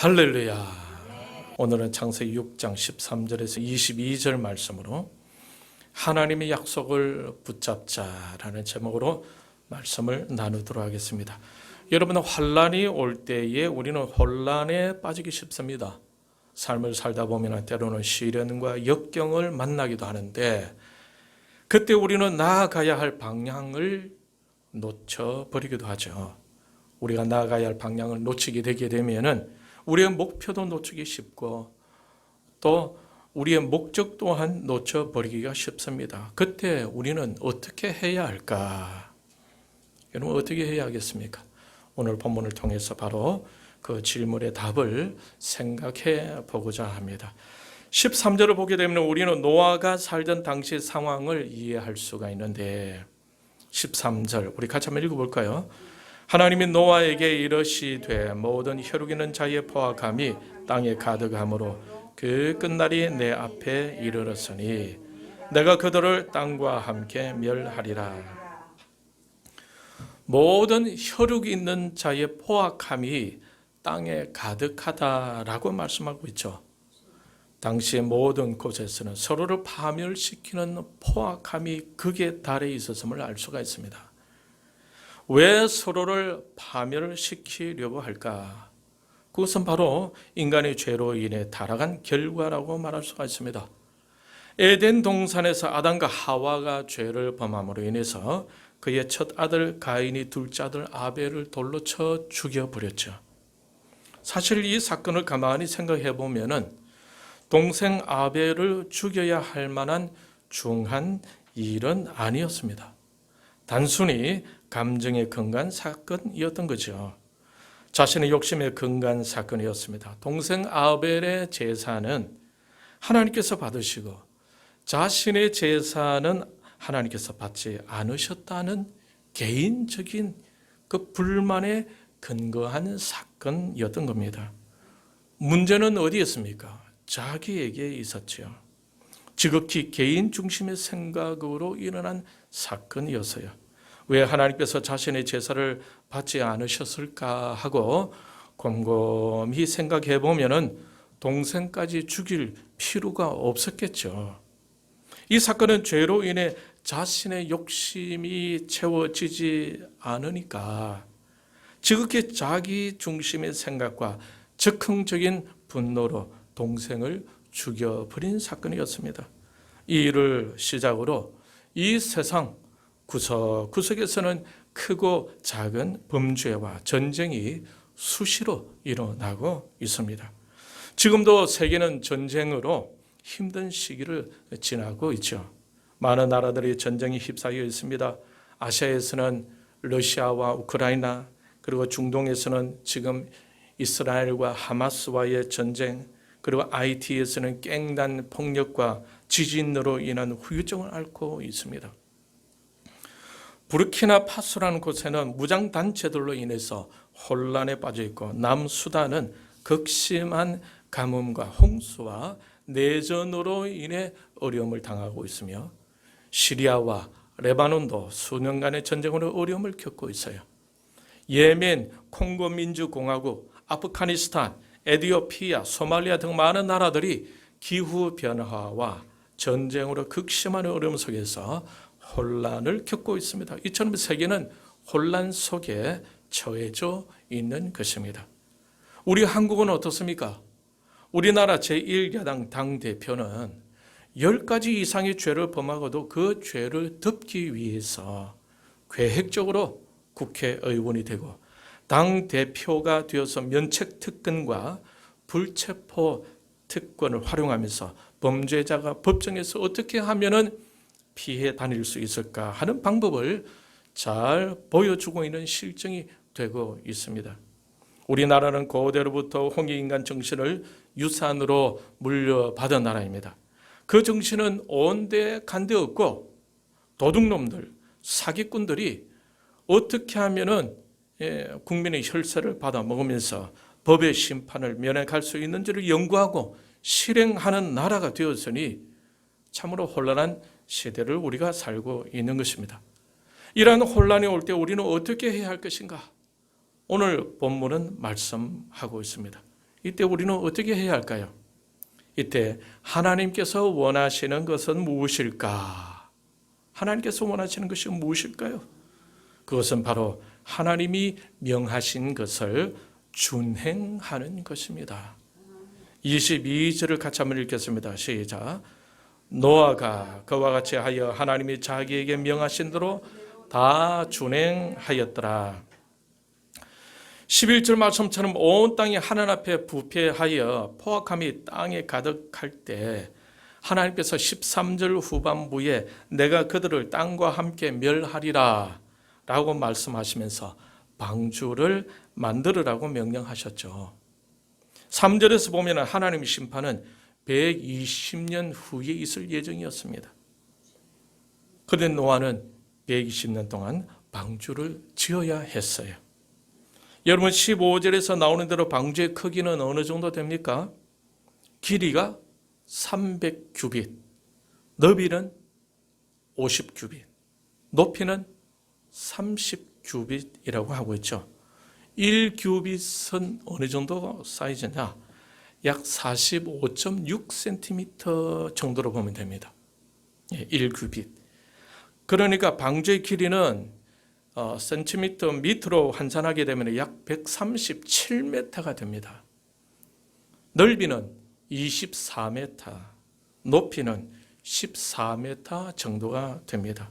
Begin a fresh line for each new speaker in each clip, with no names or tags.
할렐루야. 오늘은 창세기 6장 13절에서 22절 말씀으로 하나님의 약속을 붙잡자라는 제목으로 말씀을 나누도록 하겠습니다. 여러분, 환란이 올 때에 우리는 혼란에 빠지기 쉽습니다. 삶을 살다 보면 때로는 시련과 역경을 만나기도 하는데 그때 우리는 나아가야 할 방향을 놓쳐버리기도 하죠. 우리가 나아가야 할 방향을 놓치게 되게 되면은 우리의 목표도 놓치기 쉽고 또 우리의 목적 또한 놓쳐버리기가 쉽습니다. 그때 우리는 어떻게 해야 할까? 여러분, 어떻게 해야 하겠습니까? 오늘 본문을 통해서 바로 그 질문의 답을 생각해 보고자 합니다. 13절을 보게 되면 우리는 노아가 살던 당시 상황을 이해할 수가 있는데 13절 우리 같이 한번 읽어볼까요? 하나님이 노아에게 이르시되 모든 혈육 있는 자의 포악함이 땅에 가득함으로 그 끝날이 내 앞에 이르렀으니 내가 그들을 땅과 함께 멸하리라. 모든 혈육이 있는 자의 포악함이 땅에 가득하다라고 말씀하고 있죠. 당시의 모든 곳에서는 서로를 파멸시키는 포악함이 극에 달해 있었음을 알 수가 있습니다. 왜 서로를 파멸시키려고 할까? 그것은 바로 인간의 죄로 인해 타락한 결과라고 말할 수가 있습니다. 에덴 동산에서 아담과 하와가 죄를 범함으로 인해서 그의 첫 아들 가인이 둘째 아들 아벨을 돌로 쳐 죽여버렸죠. 사실 이 사건을 가만히 생각해 보면은 동생 아벨을 죽여야 할 만한 중한 일은 아니었습니다. 단순히 감정에 근간 사건이었던 거죠. 자신의 욕심에 근간 사건이었습니다. 동생 아벨의 제사는 하나님께서 받으시고 자신의 제사는 하나님께서 받지 않으셨다는 개인적인 그 불만에 근거한 사건이었던 겁니다. 문제는 어디였습니까? 자기에게 있었죠. 지극히 개인 중심의 생각으로 일어난 사건이었어요. 왜 하나님께서 자신의 제사를 받지 않으셨을까 하고 곰곰이 생각해 보면은 동생까지 죽일 필요가 없었겠죠. 이 사건은 죄로 인해 자신의 욕심이 채워지지 않으니까 지극히 자기 중심의 생각과 즉흥적인 분노로 동생을 죽여버린 사건이었습니다. 이 일을 시작으로 이 세상 구석구석에서는 크고 작은 범죄와 전쟁이 수시로 일어나고 있습니다. 지금도 세계는 전쟁으로 힘든 시기를 지나고 있죠. 많은 나라들이 전쟁에 휩싸여 있습니다. 아시아에서는 러시아와 우크라이나, 그리고 중동에서는 지금 이스라엘과 하마스와의 전쟁, 그리고 IT에서는 깽단 폭력과 지진으로 인한 후유증을 앓고 있습니다. 부르키나파소라는 곳에는 무장단체들로 인해서 혼란에 빠져 있고 남수단은 극심한 가뭄과 홍수와 내전으로 인해 어려움을 당하고 있으며 시리아와 레바논도 수년간의 전쟁으로 어려움을 겪고 있어요. 예멘, 콩고민주공화국, 아프가니스탄, 에티오피아, 소말리아 등 많은 나라들이 기후변화와 전쟁으로 극심한 어려움 속에서 혼란을 겪고 있습니다. 이처럼 세계는 혼란 속에 처해져 있는 것입니다. 우리 한국은 어떻습니까? 우리나라 제1야당 당대표는 10가지 이상의 죄를 범하고도 그 죄를 덮기 위해서 계획적으로 국회의원이 되고 당대표가 되어서 면책특권과 불체포 특권을 활용하면서 범죄자가 법정에서 어떻게 하면은 피해 다닐 수 있을까 하는 방법을 잘 보여주고 있는 실정이 되고 있습니다. 우리나라는 고대로부터 홍익인간 정신을 유산으로 물려받은 나라입니다. 그 정신은 온데 간데 없고 도둑놈들, 사기꾼들이 어떻게 하면은 국민의 혈세를 받아 먹으면서 법의 심판을 면해갈 수 있는지를 연구하고 실행하는 나라가 되었으니 참으로 혼란한 시대를 우리가 살고 있는 것입니다. 이러한 혼란이 올 때 우리는 어떻게 해야 할 것인가? 오늘 본문은 말씀하고 있습니다. 이때 우리는 어떻게 해야 할까요? 이때 하나님께서 원하시는 것은 무엇일까? 하나님께서 원하시는 것이 무엇일까요? 그것은 바로 하나님이 명하신 것을 준행하는 것입니다. 22절을 같이 한번 읽겠습니다. 시작. 노아가 그와 같이 하여 하나님이 자기에게 명하신 대로 다 준행하였더라. 11절 말씀처럼 온 땅이 하나님 앞에 부패하여 포악함이 땅에 가득할 때 하나님께서 13절 후반부에 내가 그들을 땅과 함께 멸하리라 라고 말씀하시면서 방주를 만들으라고 명령하셨죠. 3절에서 보면 하나님의 심판은 120년 후에 있을 예정이었습니다. 그런데 노아는 120년 동안 방주를 지어야 했어요. 여러분 15절에서 나오는 대로 방주의 크기는 어느 정도 됩니까? 길이가 300규빗, 너비는 50규빗, 높이는 30규빗이라고 하고 있죠. 1규빗은 어느 정도 사이즈냐? 약 45.6cm 정도로 보면 됩니다. 1규빗. 그러니까 방주의 길이는 센티미터, 미터로 환산하게 되면 약 137m가 됩니다. 넓이는 24m, 높이는 14m 정도가 됩니다.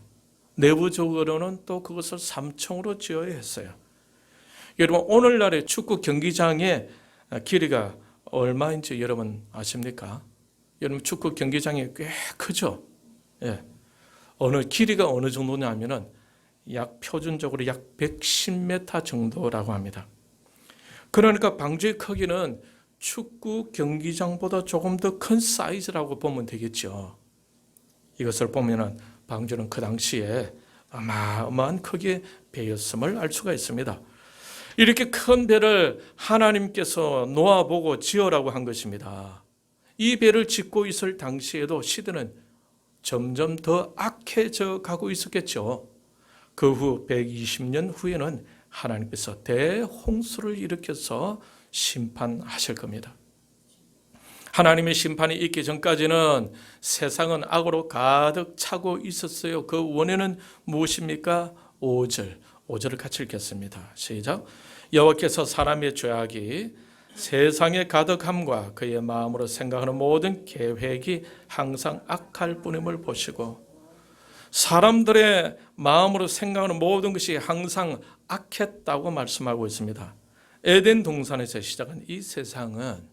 내부적으로는 또 그것을 3층으로 지어야 했어요. 여러분 오늘날의 축구 경기장의 길이가 얼마인지 여러분 아십니까? 여러분 축구 경기장이 꽤 크죠? 예. 길이가 어느 정도냐면은 약 표준적으로 약 110m 정도라고 합니다. 그러니까 방주의 크기는 축구 경기장보다 조금 더 큰 사이즈라고 보면 되겠죠. 이것을 보면은 방주는 그 당시에 어마어마한 크기의 배였음을 알 수가 있습니다. 이렇게 큰 배를 하나님께서 노아 보고 지으라고 한 것입니다. 이 배를 짓고 있을 당시에도 시대는 점점 더 악해져 가고 있었겠죠. 그 후 120년 후에는 하나님께서 대홍수를 일으켜서 심판하실 겁니다. 하나님의 심판이 있기 전까지는 세상은 악으로 가득 차고 있었어요. 그 원인은 무엇입니까? 5절을 같이 읽겠습니다. 시작. 여호와께서 사람의 죄악이 세상에 가득함과 그의 마음으로 생각하는 모든 계획이 항상 악할 뿐임을 보시고, 사람들의 마음으로 생각하는 모든 것이 항상 악했다고 말씀하고 있습니다. 에덴 동산에서 시작한 이 세상은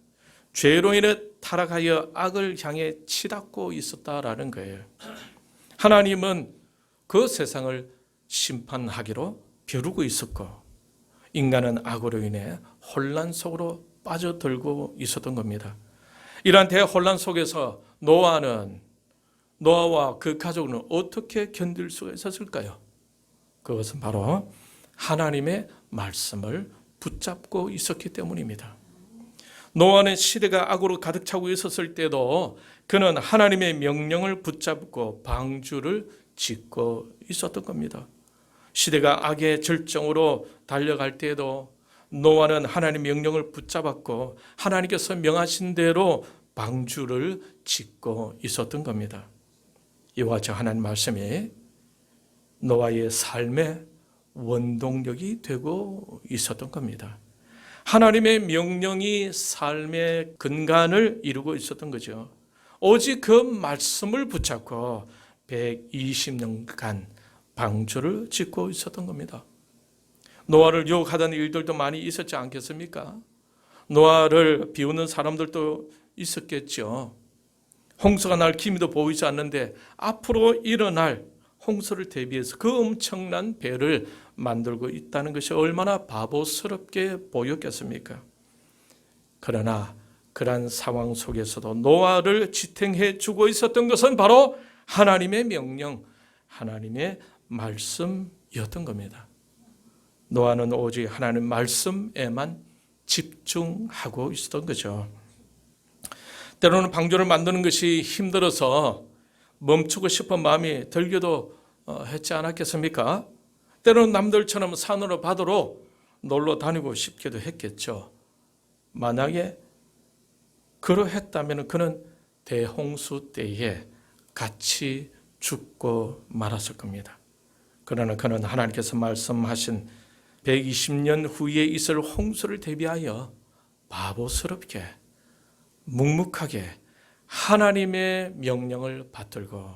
죄로 인해 타락하여 악을 향해 치닫고 있었다라는 거예요. 하나님은 그 세상을 심판하기로 벼르고 있었고, 인간은 악으로 인해 혼란 속으로 빠져들고 있었던 겁니다. 이러한 대혼란 속에서 노아와 그 가족은 어떻게 견딜 수가 있었을까요? 그것은 바로 하나님의 말씀을 붙잡고 있었기 때문입니다. 노아는 시대가 악으로 가득 차고 있었을 때도 그는 하나님의 명령을 붙잡고 방주를 짓고 있었던 겁니다. 시대가 악의 절정으로 달려갈 때에도 노아는 하나님의 명령을 붙잡았고 하나님께서 명하신 대로 방주를 짓고 있었던 겁니다. 이와 같이 하나님 말씀이 노아의 삶의 원동력이 되고 있었던 겁니다. 하나님의 명령이 삶의 근간을 이루고 있었던 거죠. 오직 그 말씀을 붙잡고 120년간 방주를 짓고 있었던 겁니다. 노아를 유혹하던 일들도 많이 있었지 않겠습니까? 노아를 비웃는 사람들도 있었겠죠. 홍수가 날 기미도 보이지 않는데 앞으로 일어날 홍수를 대비해서 그 엄청난 배를 만들고 있다는 것이 얼마나 바보스럽게 보였겠습니까? 그러나 그러한 상황 속에서도 노아를 지탱해 주고 있었던 것은 바로 하나님의 명령, 하나님의 말씀이었던 겁니다. 노아는 오직 하나님 말씀에만 집중하고 있었던 거죠. 때로는 방주를 만드는 것이 힘들어서 멈추고 싶은 마음이 들기도 했지 않았겠습니까? 때로는 남들처럼 산으로 바다로 놀러 다니고 싶기도 했겠죠. 만약에 그러했다면 그는 대홍수 때에 같이 죽고 말았을 겁니다. 그러나 그는 하나님께서 말씀하신 120년 후에 있을 홍수를 대비하여 바보스럽게 묵묵하게 하나님의 명령을 받들고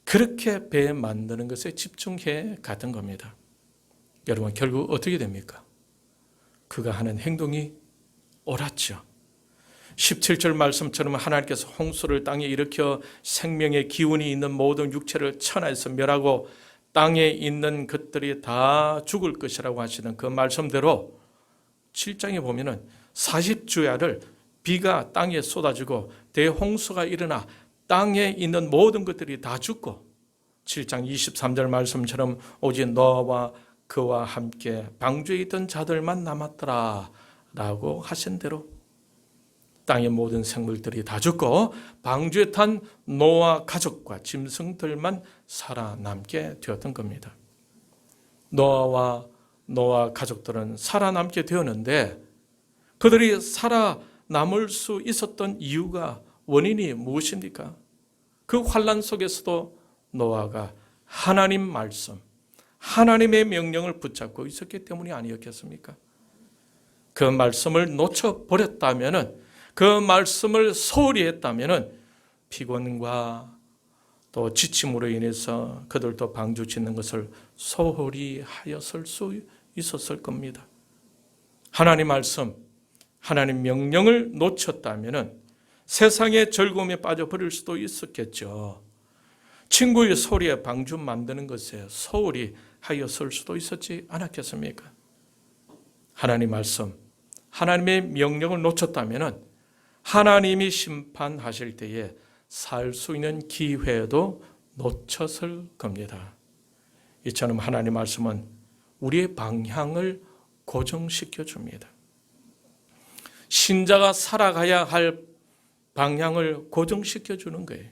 그렇게 배 만드는 것에 집중해 갔던 겁니다. 여러분, 결국 어떻게 됩니까? 그가 하는 행동이 옳았죠. 17절 말씀처럼 하나님께서 홍수를 땅에 일으켜 생명의 기운이 있는 모든 육체를 천하에서 멸하고 땅에 있는 것들이 다 죽을 것이라고 하시는 그 말씀대로 7장에 보면은 40주야를 비가 땅에 쏟아지고 대홍수가 일어나 땅에 있는 모든 것들이 다 죽고 7장 23절 말씀처럼 오직 너와 그와 함께 방주에 있던 자들만 남았더라 라고 하신 대로 땅의 모든 생물들이 다 죽고 방주에 탄 노아 가족과 짐승들만 살아남게 되었던 겁니다. 노아와 노아 가족들은 살아남게 되었는데 그들이 살아남을 수 있었던 이유가 원인이 무엇입니까? 그 환난 속에서도 노아가 하나님 말씀, 하나님의 명령을 붙잡고 있었기 때문이 아니었겠습니까? 그 말씀을 놓쳐버렸다면, 그 말씀을 소홀히 했다면 피곤과 또 지침으로 인해서 그들도 방주 짓는 것을 소홀히 하였을 수 있었을 겁니다. 하나님 말씀, 하나님 명령을 놓쳤다면 세상의 즐거움에 빠져버릴 수도 있었겠죠. 친구의 소리에 방주 만드는 것에 소홀히 하였을 수도 있었지 않았겠습니까? 하나님 말씀, 하나님의 명령을 놓쳤다면 하나님이 심판하실 때에 살 수 있는 기회도 놓쳤을 겁니다. 이처럼 하나님 말씀은 우리의 방향을 고정시켜 줍니다. 신자가 살아가야 할 방향을 고정시켜 주는 거예요.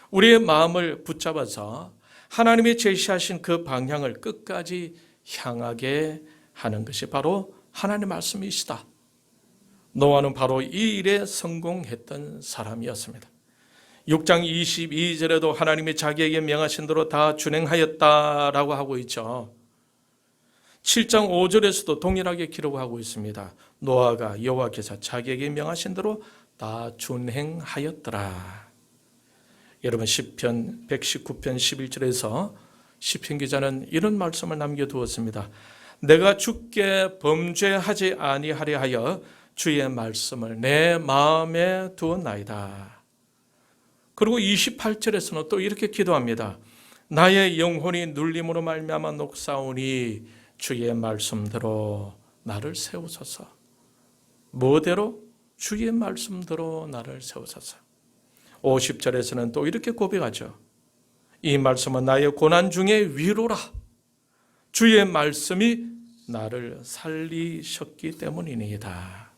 우리의 마음을 붙잡아서 하나님이 제시하신 그 방향을 끝까지 향하게 하는 것이 바로 하나님의 말씀이시다. 노아는 바로 이 일에 성공했던 사람이었습니다. 6장 22절에도 하나님이 자기에게 명하신 대로 다 준행하였다라고 하고 있죠. 7장 5절에서도 동일하게 기록하고 있습니다. 노아가 여호와께서 자기에게 명하신 대로 다 준행하였더라. 여러분, 시편 119편 11절에서 시편 기자는 이런 말씀을 남겨두었습니다. 내가 주께 범죄하지 아니하려 하여 주의 말씀을 내 마음에 두었나이다. 그리고 28절에서는 또 이렇게 기도합니다. 나의 영혼이 눌림으로 말미암아 녹사오니 주의 말씀대로 나를 세우소서. 뭐대로? 주의 말씀대로 나를 세우소서. 50절에서는 또 이렇게 고백하죠. 이 말씀은 나의 고난 중에 위로라. 주의 말씀이 나를 살리셨기 때문이니이다.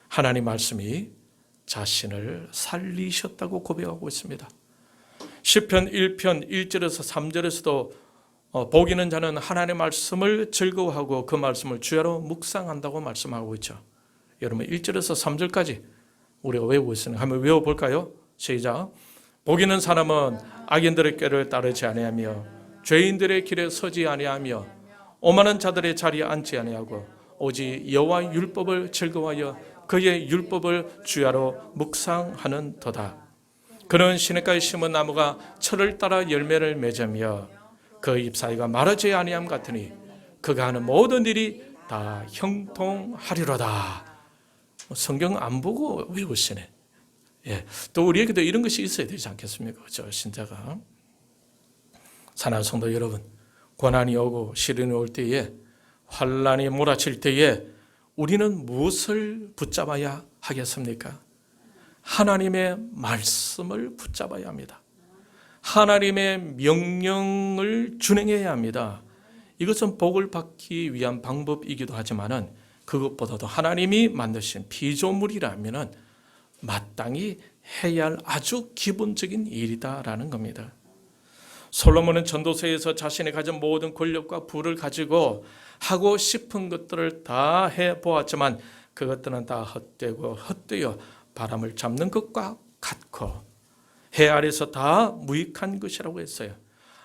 하나님 말씀이 자신을 살리셨다고 고백하고 있습니다. 시편 1편 1절에서 3절에서도 복이는 자는 하나님의 말씀을 즐거워하고 그 말씀을 주야로 묵상한다고 말씀하고 있죠. 여러분, 1절에서 3절까지 우리가 외우고 있으니까 한번 외워볼까요? 시작. 복 있는 사람은 악인들의 꾀를 따르지 아니하며 죄인들의 길에 서지 아니하며 오만한 자들의 자리에 앉지 아니하고 오직 여호와의 율법을 즐거워하여 그의 율법을 주야로 묵상하는 터다. 그는 시냇가에 심은 나무가 철을 따라 열매를 맺으며 그 잎사이가 마르지 아니함 같으니 그가 하는 모든 일이 다 형통하리로다. 성경 안 보고 외우시네. 예, 또 우리에게도 이런 것이 있어야 되지 않겠습니까? 그렇죠? 신자가. 사랑하는 성도 여러분, 고난이 오고 시련이 올 때에, 환난이 몰아칠 때에 우리는 무엇을 붙잡아야 하겠습니까? 하나님의 말씀을 붙잡아야 합니다. 하나님의 명령을 준행해야 합니다. 이것은 복을 받기 위한 방법이기도 하지만은 그것보다도 하나님이 만드신 피조물이라면은 마땅히 해야 할 아주 기본적인 일이다라는 겁니다. 솔로몬은 전도서에서 자신이 가진 모든 권력과 부를 가지고 하고 싶은 것들을 다 해보았지만 그것들은 다 헛되고 헛되어 바람을 잡는 것과 같고 해 아래서 다 무익한 것이라고 했어요.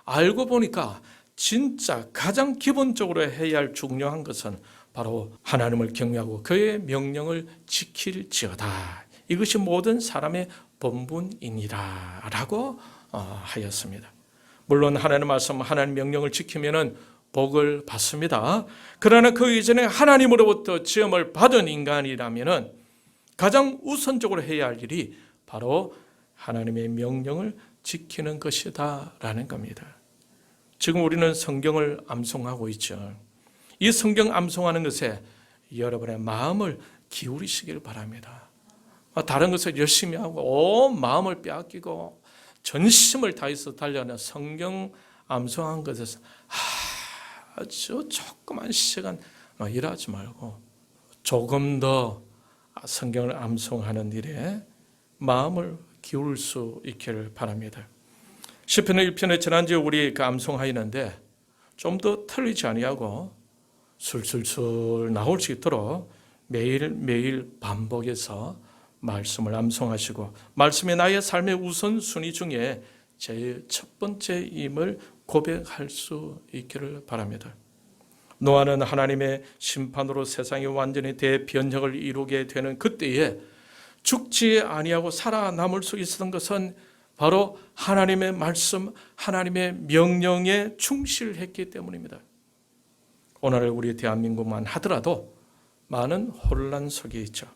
알고 보니까 진짜 가장 기본적으로 해야 할 중요한 것은 바로 하나님을 경외하고 그의 명령을 지킬지어다. 이것이 모든 사람의 본분이니라 라고 하였습니다. 물론 하나님 말씀, 하나님 명령을 지키면은 복을 받습니다. 그러나 그 이전에 하나님으로부터 지음을 받은 인간이라면은 가장 우선적으로 해야 할 일이 바로 하나님의 명령을 지키는 것이다라는 겁니다. 지금 우리는 성경을 암송하고 있죠. 이 성경 암송하는 것에 여러분의 마음을 기울이시길 바랍니다. 다른 것을 열심히 하고 온 마음을 빼앗기고 전심을 다해서 달려가는 성경 암송한 것에서 아주 조그만 시간 일하지 말고 조금 더 성경을 암송하는 일에 마음을 기울 수 있기를 바랍니다. 시편 1편에 지난주에 우리 암송하였는데 좀 더 틀리지 아니하고 술술술 나올 수 있도록 매일매일 반복해서 말씀을 암송하시고 말씀이 나의 삶의 우선순위 중에 제일 첫 번째임을 고백할 수 있기를 바랍니다. 노아는 하나님의 심판으로 세상이 완전히 대변혁을 이루게 되는 그때에 죽지 아니하고 살아남을 수 있었던 것은 바로 하나님의 말씀, 하나님의 명령에 충실했기 때문입니다. 오늘 우리 대한민국만 하더라도 많은 혼란 속에 있죠.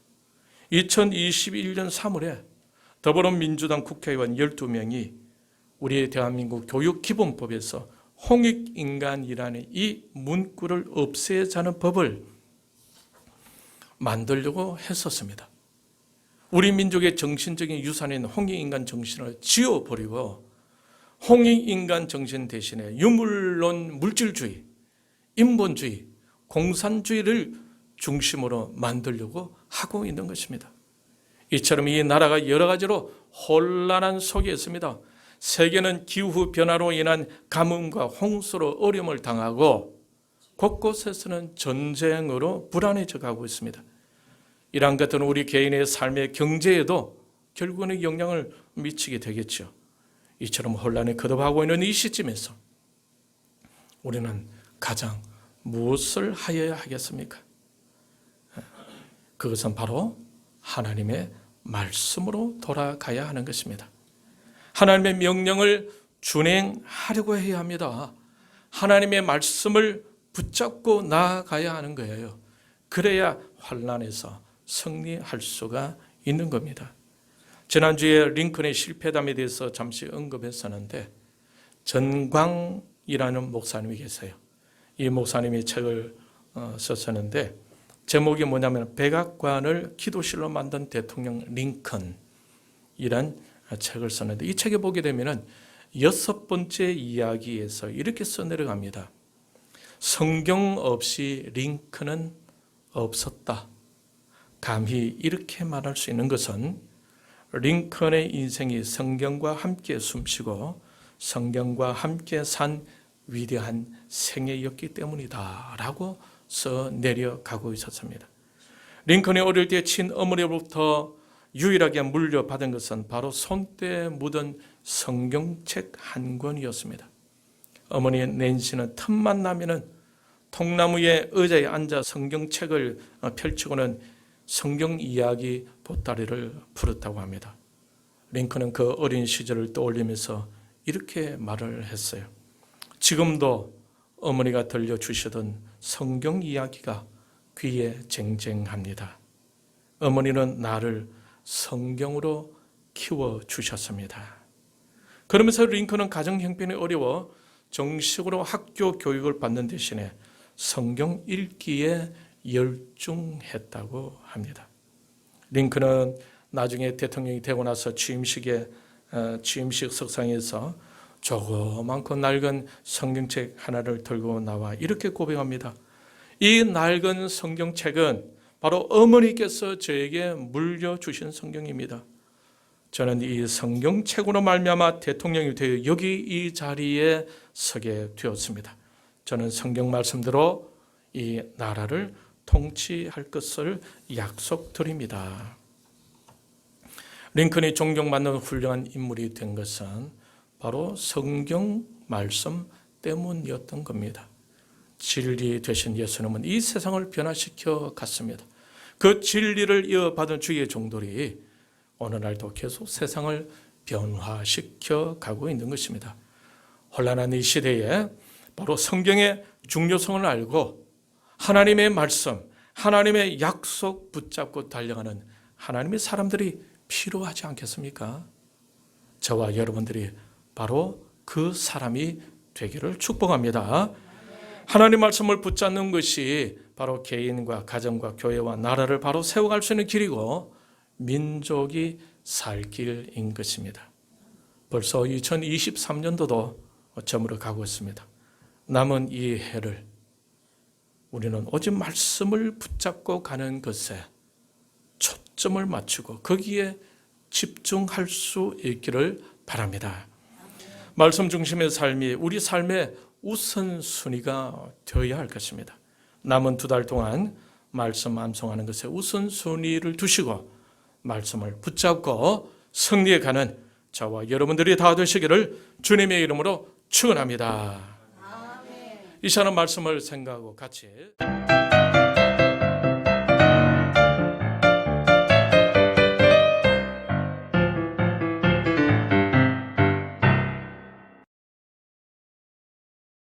2021년 3월에 더불어민주당 국회의원 12명이 우리 대한민국 교육기본법에서 홍익인간이라는 이 문구를 없애자는 법을 만들려고 했었습니다. 우리 민족의 정신적인 유산인 홍익인간 정신을 지워버리고 홍익인간 정신 대신에 유물론 물질주의, 인본주의, 공산주의를 중심으로 만들려고 하고 있는 것입니다. 이처럼 이 나라가 여러 가지로 혼란한 속에 있습니다. 세계는 기후변화로 인한 가뭄과 홍수로 어려움을 당하고 곳곳에서는 전쟁으로 불안해져 가고 있습니다. 이러한 것들은 우리 개인의 삶의 경제에도 결국은 영향을 미치게 되겠죠. 이처럼 혼란이 거듭하고 있는 이 시점에서 우리는 가장 무엇을 하여야 하겠습니까? 그것은 바로 하나님의 말씀으로 돌아가야 하는 것입니다. 하나님의 명령을 준행하려고 해야 합니다. 하나님의 말씀을 붙잡고 나아가야 하는 거예요. 그래야 환난에서 승리할 수가 있는 겁니다. 지난주에 링컨의 실패담에 대해서 잠시 언급했었는데 전광이라는 목사님이 계세요. 이 목사님이 책을 썼었는데 제목이 뭐냐면 백악관을 기도실로 만든 대통령 링컨이란 책을 썼는데 이 책에 보게 되면 6번째 이야기에서 이렇게 써내려갑니다. 성경 없이 링컨은 없었다. 감히 이렇게 말할 수 있는 것은 링컨의 인생이 성경과 함께 숨쉬고 성경과 함께 산 위대한 생애였기 때문이다 라고 써내려가고 있었습니다. 링컨이 어릴 때 친어머니로부터 유일하게 물려받은 것은 바로 손때에 묻은 성경책 한 권이었습니다. 어머니 낸시는 틈만 나면은 통나무의 의자에 앉아 성경책을 펼치고는 성경 이야기 보따리를 풀었다고 합니다. 링컨은 그 어린 시절을 떠올리면서 이렇게 말을 했어요. 지금도 어머니가 들려주시던 성경 이야기가 귀에 쟁쟁합니다. 어머니는 나를 성경으로 키워주셨습니다. 그러면서 링컨은 가정 형편이 어려워 정식으로 학교 교육을 받는 대신에 성경 읽기에 열중했다고 합니다. 링컨은 나중에 대통령이 되고 나서 취임식 석상에서 조그맣고 낡은 성경책 하나를 들고 나와 이렇게 고백합니다. 이 낡은 성경책은 바로 어머니께서 저에게 물려주신 성경입니다. 저는 이 성경책으로 말미암아 대통령이 되어 여기 이 자리에 서게 되었습니다. 저는 성경 말씀대로 이 나라를 통치할 것을 약속드립니다. 링컨이 존경받는 훌륭한 인물이 된 것은 바로 성경 말씀 때문이었던 겁니다. 진리 되신 예수님은 이 세상을 변화시켜 갔습니다. 그 진리를 이어받은 주의 종들이 오늘날도 계속 세상을 변화시켜 가고 있는 것입니다. 혼란한 이 시대에 바로 성경의 중요성을 알고 하나님의 말씀, 하나님의 약속 붙잡고 달려가는 하나님의 사람들이 필요하지 않겠습니까? 저와 여러분들이 바로 그 사람이 되기를 축복합니다. 하나님 말씀을 붙잡는 것이 바로 개인과 가정과 교회와 나라를 바로 세워갈 수 있는 길이고 민족이 살 길인 것입니다. 벌써 2023년도도 저물어 가고 있습니다. 남은 이 해를 우리는 오직 말씀을 붙잡고 가는 것에 초점을 맞추고 거기에 집중할 수 있기를 바랍니다. 말씀 중심의 삶이 우리 삶의 우선순위가 되어야 할 것입니다. 남은 2달 동안 말씀 암송하는 것에 우선순위를 두시고 말씀을 붙잡고 승리해 가는 저와 여러분들이 다 되시기를 주님의 이름으로 축원합니다. 이 시간은 말씀을 생각하고 같이